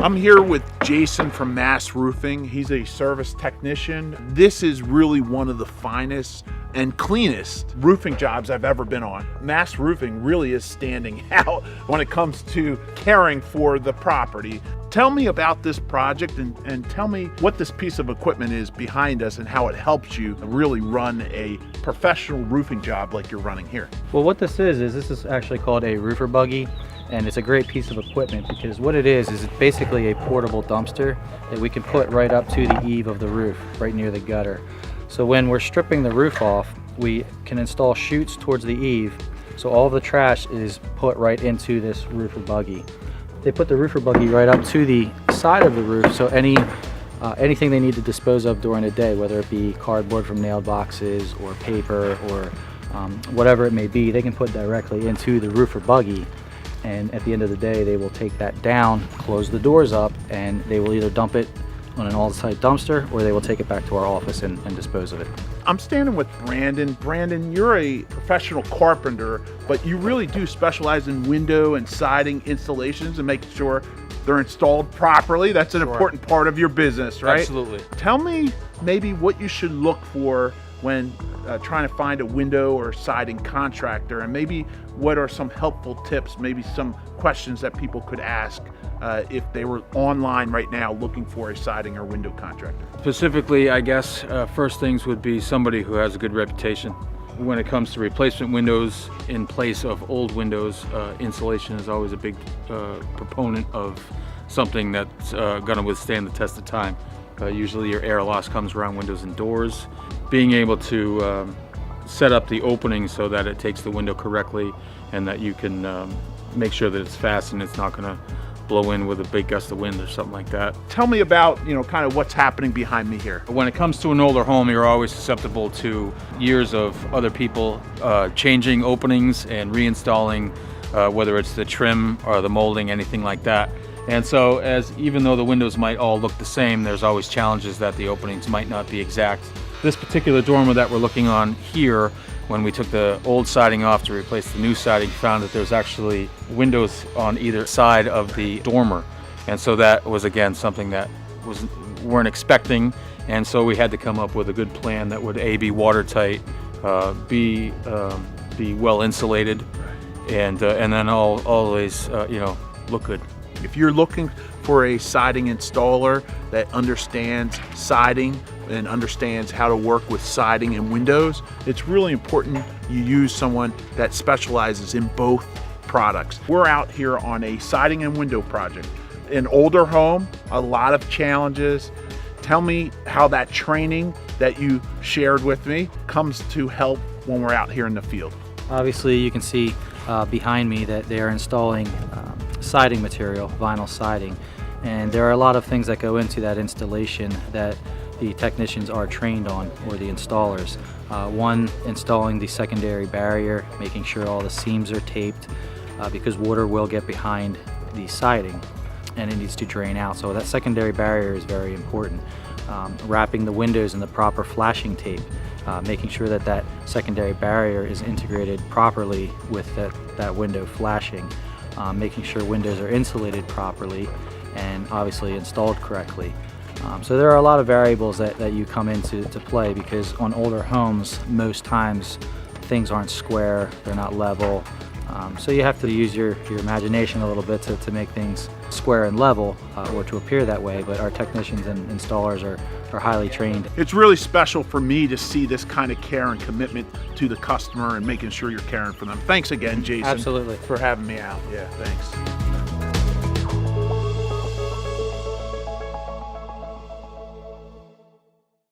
I'm here with Jason from Mast Roofing. He's a service technician. This is really one of the finest and cleanest roofing jobs I've ever been on. Mast Roofing really is standing out when it comes to caring for the property. Tell me about this project and tell me what this piece of equipment is behind us and how it helps you really run a professional roofing job like you're running here. Well, what this is actually called a roofer buggy, and it's a great piece of equipment because what it is it's basically a portable dumpster that we can put right up to the eave of the roof, right near the gutter. So when we're stripping the roof off, we can install chutes towards the eave, so all the trash is put right into this roofer buggy. They put the roofer buggy right up to the side of the roof, so anything they need to dispose of during the day, whether it be cardboard from nailed boxes or paper or whatever it may be, they can put directly into the roofer buggy. And at the end of the day, they will take that down, close the doors up, and they will either dump it on an all-site dumpster or they will take it back to our office and dispose of it. I'm standing with Brandon. Brandon, you're a professional carpenter, but you really do specialize in window and siding installations and making sure they're installed properly. That's an important part of your business, right? Absolutely. Tell me maybe what you should look for when trying to find a window or siding contractor, and maybe what are some helpful tips, maybe some questions that people could ask if they were online right now looking for a siding or window contractor. Specifically, I guess, first things would be somebody who has a good reputation. When it comes to replacement windows in place of old windows, insulation is always a big proponent of something that's going to withstand the test of time. Usually your air loss comes around windows and doors. Being able to set up the opening so that it takes the window correctly and that you can make sure that it's fast and it's not going to blow in with a big gust of wind or something like that. Tell me about, kind of what's happening behind me here. When it comes to an older home, you're always susceptible to years of other people changing openings and reinstalling, whether it's the trim or the molding, anything like that. And so even though the windows might all look the same, there's always challenges that the openings might not be exact. This particular dormer that we're looking on here, when we took the old siding off to replace the new siding, found that there's actually windows on either side of the dormer. And so that was, again, something that weren't expecting. And so we had to come up with a good plan that would A, be watertight, be well insulated, and then always look good. If you're looking for a siding installer that understands siding and understands how to work with siding and windows, it's really important you use someone that specializes in both products. We're out here on a siding and window project. An older home, a lot of challenges. Tell me how that training that you shared with me comes to help when we're out here in the field. Obviously, you can see behind me that they are installing siding material, vinyl siding, and there are a lot of things that go into that installation that the technicians are trained on, or the installers. One, installing the secondary barrier, making sure all the seams are taped because water will get behind the siding and it needs to drain out, so that secondary barrier is very important. Wrapping the windows in the proper flashing tape, making sure that that secondary barrier is integrated properly with that window flashing, making sure windows are insulated properly and obviously installed correctly. So there are a lot of variables that you come into play, because on older homes, most times things aren't square, they're not level. So you have to use your imagination a little bit to make things square and level, or to appear that way, but our technicians and installers are highly trained. It's really special for me to see this kind of care and commitment to the customer and making sure you're caring for them. Thanks again, Jason. Absolutely. For having me out. Yeah, thanks.